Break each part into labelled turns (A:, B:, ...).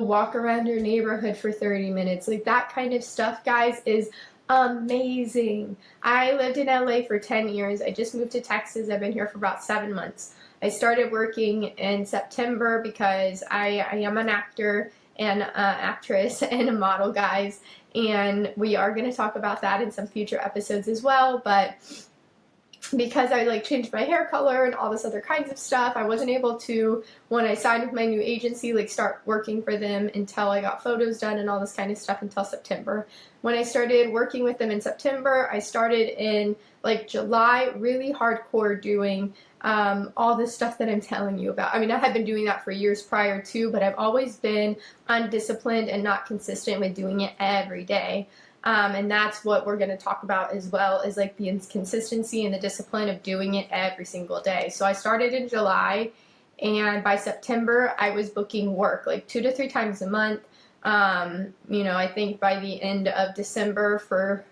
A: walk around your neighborhood for 30 minutes. Like that kind of stuff, guys, is amazing. I lived in LA for 10 years. I just moved to Texas. I've been here for about 7 months. I started working in September because I am an actor and actress and a model, guys, and we are going to talk about that in some future episodes as well. But because I like changed my hair color and all this other kinds of stuff, I wasn't able to, when I signed with my new agency, like start working for them until I got photos done and all this kind of stuff until September. When I started working with them in September, I started in like July really hardcore doing all this stuff that I'm telling you about. I mean, I had been doing that for years prior to, but I've always been undisciplined and not consistent with doing it every day. And that's what we're going to talk about as well, is like the inconsistency and the discipline of doing it every single day. So I started in July, and by September I was booking work like 2 to 3 times a month. I think by the end of December, for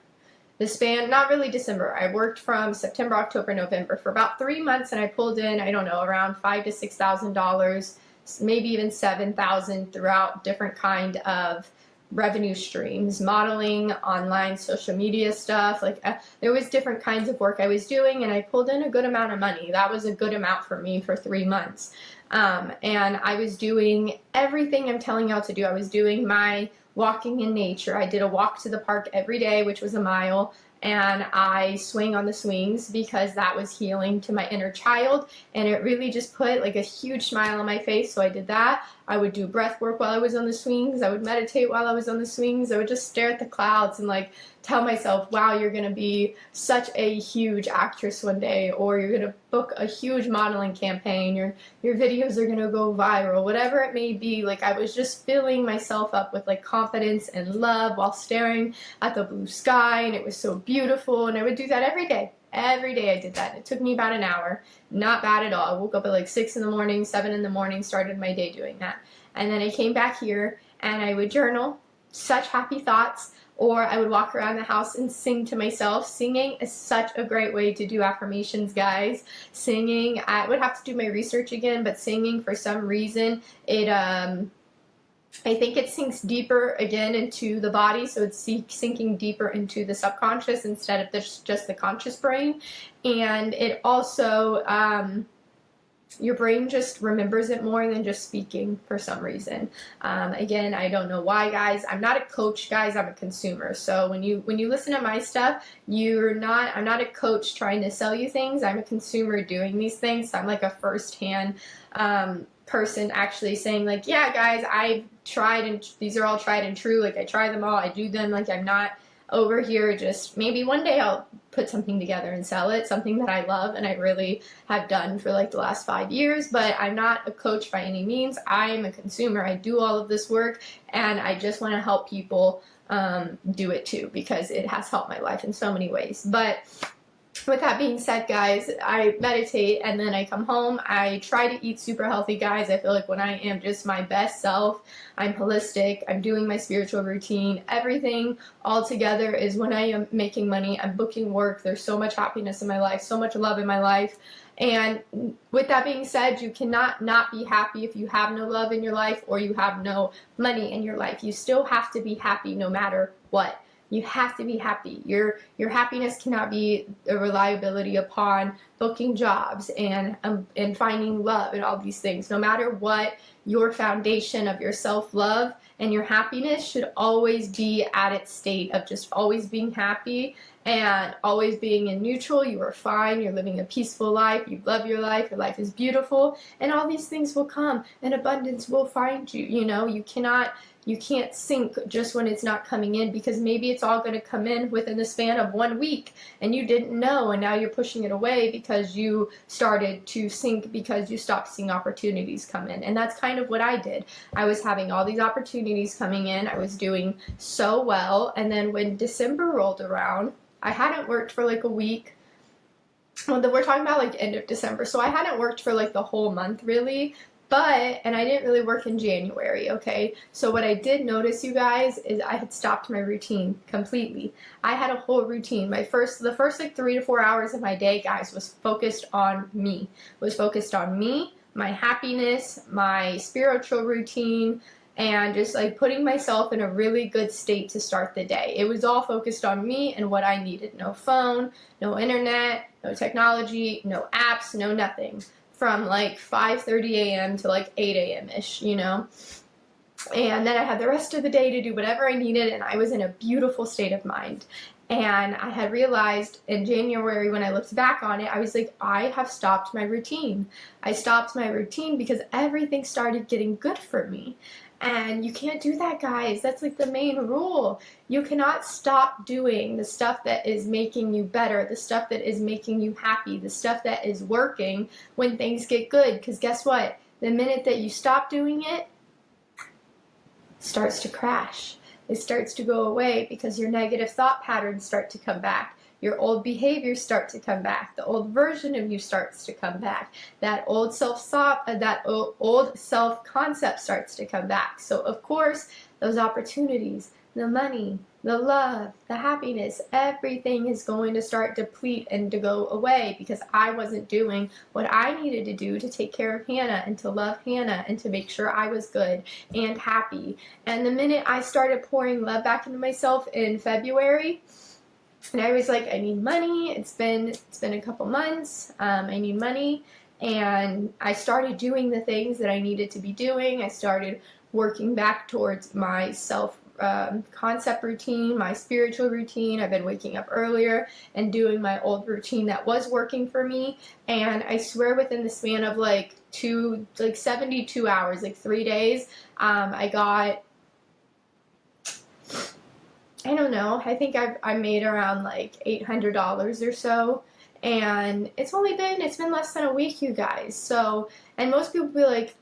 A: the span, not really December, I worked from September, October, November for about 3 months, and I pulled in, I don't know, around $5,000 to $6,000, maybe even $7,000 throughout different kind of revenue streams, modeling, online, social media stuff. Like there was different kinds of work I was doing, and I pulled in a good amount of money. That was a good amount for me for 3 months. And I was doing everything I'm telling y'all to do. I was doing my walking in nature. I did a walk to the park every day, which was a mile, and I swing on the swings because that was healing to my inner child, and it really just put like a huge smile on my face. So I did that. I would do breath work while I was on the swings. I would meditate while I was on the swings. I would just stare at the clouds and like tell myself, wow, you're going to be such a huge actress one day, or you're going to book a huge modeling campaign, your videos are going to go viral, whatever it may be. Like I was just filling myself up with like confidence and love while staring at the blue sky, and it was so beautiful. And I would do that every day. Every day I did that. It took me about an hour. Not bad at all. I woke up at like 6 in the morning, 7 in the morning, started my day doing that. And then I came back here and I would journal such happy thoughts, or I would walk around the house and sing to myself. Singing is such a great way to do affirmations, guys. Singing, I would have to do my research again, but singing, for some reason, I think it sinks deeper again into the body, so it's sinking deeper into the subconscious instead of just the conscious brain. And it also, your brain just remembers it more than just speaking for some reason. Again, I don't know why, guys. I'm not a coach, guys. I'm a consumer. So when you listen to my stuff, I'm not a coach trying to sell you things. I'm a consumer doing these things. So I'm like a first-hand person actually saying like, yeah, guys, I've tried, and these are all tried and true. Like I try them all. I do them. Like I'm not over here just, maybe one day I'll put something together and sell it, something that I love and I really have done for like the last 5 years, but I'm not a coach by any means. I'm a consumer. I do all of this work, and I just want to help people do it too, because it has helped my life in so many ways. But with that being said, guys, I meditate and then I come home. I try to eat super healthy, guys. I feel like when I am just my best self, I'm holistic, I'm doing my spiritual routine, everything all together is when I am making money, I'm booking work. There's so much happiness in my life, so much love in my life. And with that being said, you cannot not be happy if you have no love in your life or you have no money in your life. You still have to be happy no matter what. You have to be happy. Your happiness cannot be a reliability upon booking jobs and finding love and all these things. No matter what, your foundation of your self-love and your happiness should always be at its state of just always being happy and always being in neutral. You are fine. You're living a peaceful life. You love your life. Your life is beautiful. And all these things will come, and abundance will find you. You know, you can't sink just when it's not coming in, because maybe it's all going to come in within the span of 1 week and you didn't know, and now you're pushing it away because you started to sink because you stopped seeing opportunities come in. And that's kind of what I did. I was having all these opportunities coming in. I was doing so well. And then when December rolled around, I hadn't worked for like a week. Well, we're talking about like end of December. So I hadn't worked for like the whole month really. And I didn't really work in January, okay? So what I did notice, you guys, is I had stopped my routine completely. I had a whole routine. The first like 3 to 4 hours of my day, guys, was focused on me. My happiness, my spiritual routine, and just like putting myself in a really good state to start the day. It was all focused on me and what I needed. No phone, no internet, no technology, no apps, no nothing. From like 5:30 a.m. to like 8 a.m.-ish, you know? And then I had the rest of the day to do whatever I needed, and I was in a beautiful state of mind. And I had realized in January when I looked back on it, I was like, I have stopped my routine. I stopped my routine because everything started getting good for me. And you can't do that, guys. That's like the main rule. You cannot stop doing the stuff that is making you better, the stuff that is making you happy, the stuff that is working when things get good. Because guess what? The minute that you stop doing it, starts to crash. It starts to go away because your negative thought patterns start to come back. Your old behaviors start to come back. The old version of you starts to come back. That old old self-concept starts to come back. So of course, those opportunities, the money, the love, the happiness, everything is going to start to deplete and to go away because I wasn't doing what I needed to do to take care of Hannah and to love Hannah and to make sure I was good and happy. And the minute I started pouring love back into myself in February, and I was like, I need money. It's been a couple months. I need money. And I started doing the things that I needed to be doing. I started working back towards my concept routine, my spiritual routine. I've been waking up earlier and doing my old routine that was working for me. And I swear within the span of like 72 hours, like 3 days, I got, I don't know, I think I made around like $800 or so. And it's been less than a week, you guys. So, and most people be like,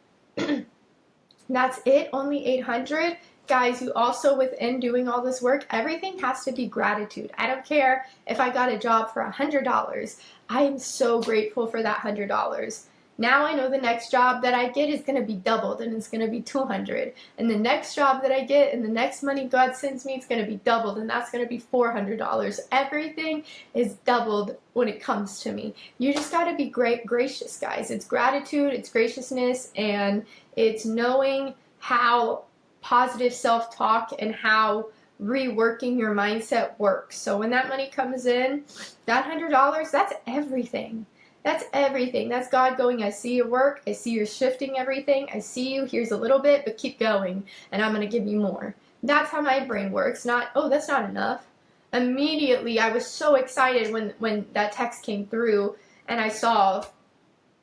A: that's it, only 800? Guys, you also, within doing all this work, everything has to be gratitude. I don't care if I got a job for $100. I am so grateful for that $100. Now I know the next job that I get is going to be doubled, and it's going to be 200. And the next job that I get and the next money God sends me, it's going to be doubled, and that's going to be $400. Everything is doubled when it comes to me. You just got to be gracious, guys. It's gratitude, it's graciousness, and it's knowing how positive self-talk and how reworking your mindset works. So when that money comes in, that $100, that's everything. That's everything. That's God going, I see your work. I see you're shifting everything. I see you. Here's a little bit, but keep going, and I'm going to give you more. That's how my brain works. Not, oh, that's not enough. Immediately, I was so excited when that text came through, and I saw,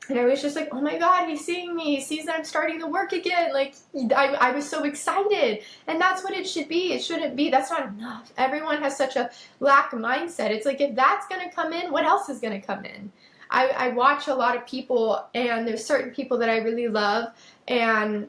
A: and I was just like, oh my God, he's seeing me. He sees that I'm starting to work again. Like, I was so excited. And that's what it should be. It shouldn't be. That's not enough. Everyone has such a lack mindset. It's like, if that's going to come in, what else is going to come in? I watch a lot of people, and there's certain people that I really love, and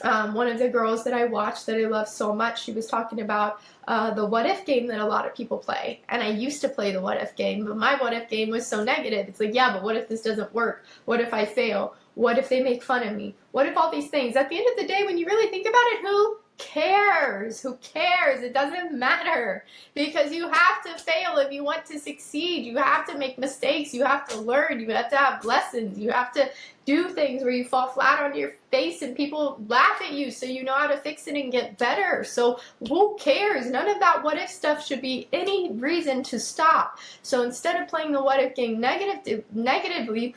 A: one of the girls that I watched that I love so much, she was talking about the what if game that a lot of people play. And I used to play the what if game, but my what if game was so negative. It's like, yeah, but what if this doesn't work? What if I fail? What if they make fun of me? What if all these things? At the end of the day, when you really think about it, who cares? Who cares? It doesn't matter, because you have to fail if you want to succeed. You have to make mistakes. You have to learn. You have to have lessons. You have to do things where you fall flat on your face and people laugh at you, so you know how to fix it and get better. So who cares? None of that what if stuff should be any reason to stop. So instead of playing the what if game negatively,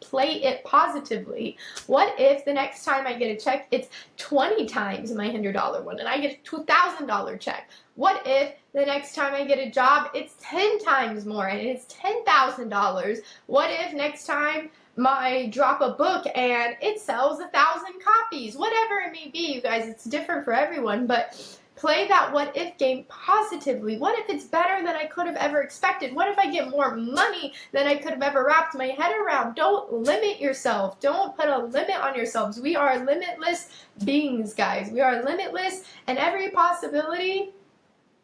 A: play it positively. What if the next time I get a check, it's 20 times my $100 one, and I get a $2,000 check? What if the next time I get a job, it's 10 times more and it's $10,000? What if next time I drop a book and it sells 1,000 copies? Whatever it may be, you guys, it's different for everyone, but play that what if game positively. What if it's better than I could have ever expected? What if I get more money than I could have ever wrapped my head around? Don't limit yourself. Don't put a limit on yourselves. We are limitless beings, guys. We are limitless, and every possibility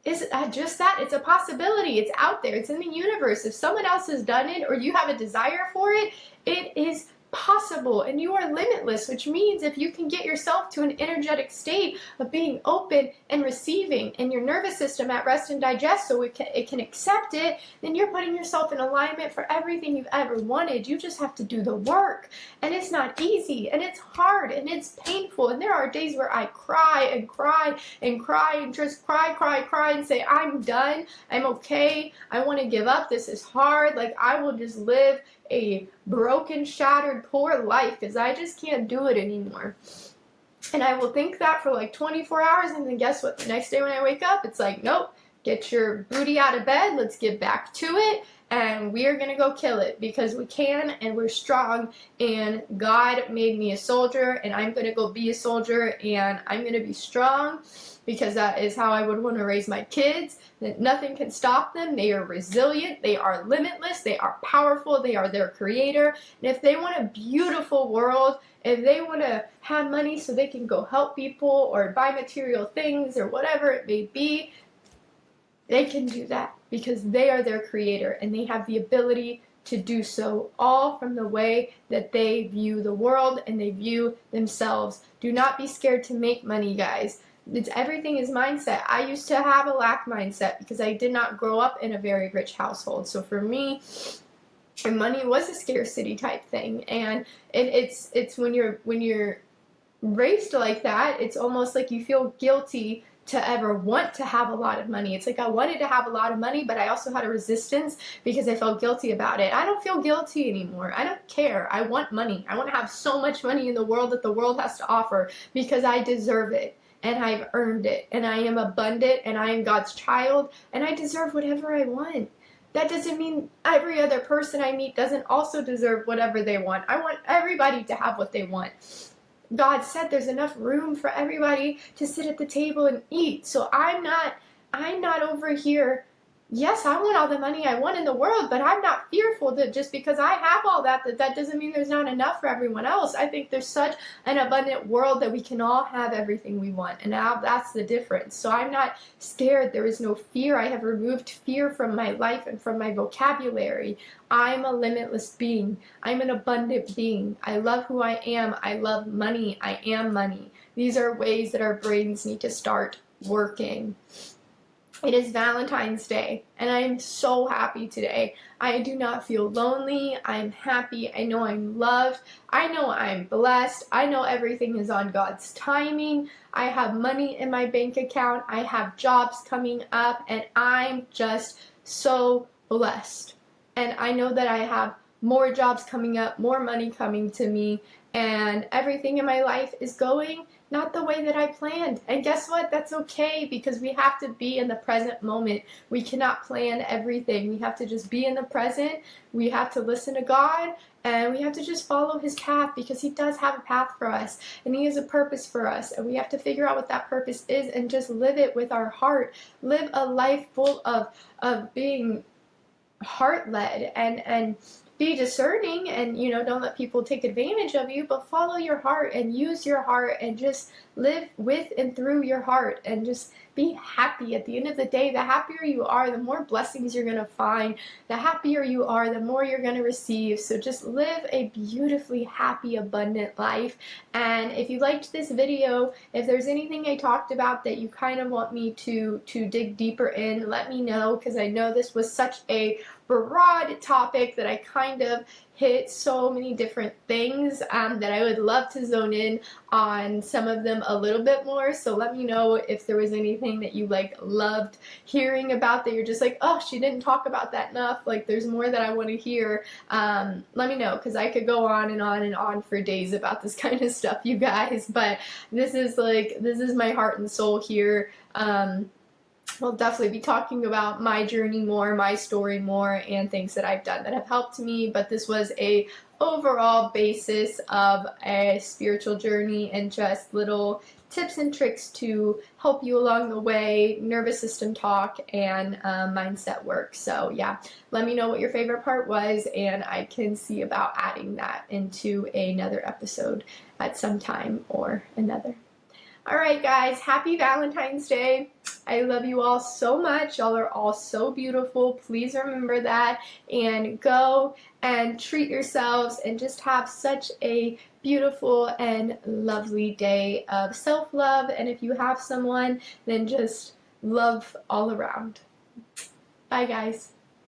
A: is just that. It's a possibility. It's out there. It's in the universe. If someone else has done it or you have a desire for it, it is possible and you are limitless, which means if you can get yourself to an energetic state of being open and receiving and your nervous system at rest and digest so it can accept it, then you're putting yourself in alignment for everything you've ever wanted. You just have to do the work, and it's not easy, and it's hard, and it's painful, and there are days where I cry and cry and cry and just cry and say, I'm done, I'm okay, I want to give up, this is hard, like I will just live a broken, shattered, poor life because I just can't do it anymore. And I will think that for like 24 hours, and then guess what? The next day when I wake up, it's like, nope, get your booty out of bed, let's get back to it, and we are going to go kill it because we can, and we're strong, and God made me a soldier, and I'm going to go be a soldier, and I'm going to be strong because that is how I would want to raise my kids. That nothing can stop them. They are resilient. They are limitless. They are powerful. They are their creator. And if they want a beautiful world, if they want to have money so they can go help people or buy material things or whatever it may be, they can do that because they are their creator and they have the ability to do so, all from the way that they view the world and they view themselves. Do not be scared to make money, guys. Everything is mindset. I used to have a lack mindset because I did not grow up in a very rich household. So for me, money was a scarcity type thing, and it's when you're raised like that, it's almost like you feel guilty to ever want to have a lot of money. It's like I wanted to have a lot of money, but I also had a resistance because I felt guilty about it. I don't feel guilty anymore. I don't care. I want money. I want to have so much money in the world that the world has to offer because I deserve it. And I've earned it, and I am abundant, and I am God's child, and I deserve whatever I want. That doesn't mean every other person I meet doesn't also deserve whatever they want. I want everybody to have what they want. God said there's enough room for everybody to sit at the table and eat. So I'm not over here. Yes, I want all the money I want in the world, but I'm not fearful that just because I have all that doesn't mean there's not enough for everyone else. I think there's such an abundant world that we can all have everything we want, and now that's the difference. So I'm not scared. There is no fear. I have removed fear from my life and from my vocabulary. I'm a limitless being. I'm an abundant being. I love who I am. I love money. I am money. These are ways that our brains need to start working. It is Valentine's Day, and I am so happy today. I do not feel lonely. I'm happy. I know I'm loved. I know I'm blessed. I know everything is on God's timing. I have money in my bank account. I have jobs coming up, and I'm just so blessed. And I know that I have more jobs coming up, more money coming to me, and everything in my life is going not the way that I planned. And guess what? That's okay, because we have to be in the present moment. We cannot plan everything. We have to just be in the present. We have to listen to God, and we have to just follow his path, because he does have a path for us, and he has a purpose for us, and we have to figure out what that purpose is and just live it with our heart. Live a life full of being heart-led, and be discerning, and don't let people take advantage of you, but follow your heart and use your heart and just live with and through your heart and just be happy. At the end of the day, the happier you are, the more blessings you're going to find. The happier you are, the more you're going to receive. So just live a beautifully happy, abundant life. And if you liked this video, if there's anything I talked about that you kind of want me to dig deeper in, let me know, because I know this was such a broad topic that I kind of hit so many different things that I would love to zone in on some of them a little bit more. So let me know if there was anything that you loved hearing about, that you're just like, oh, she didn't talk about that enough, like there's more that I want to hear. Let me know, because I could go on and on and on for days about this kind of stuff, you guys, but this is my heart and soul here. We'll definitely be talking about my journey more, my story more, and things that I've done that have helped me, but this was a overall basis of a spiritual journey and just little tips and tricks to help you along the way, nervous system talk, and mindset work. So yeah, let me know what your favorite part was, and I can see about adding that into another episode at some time or another. Alright guys, happy Valentine's Day. I love you all so much. Y'all are all so beautiful. Please remember that and go and treat yourselves and just have such a beautiful and lovely day of self-love. And if you have someone, then just love all around. Bye guys.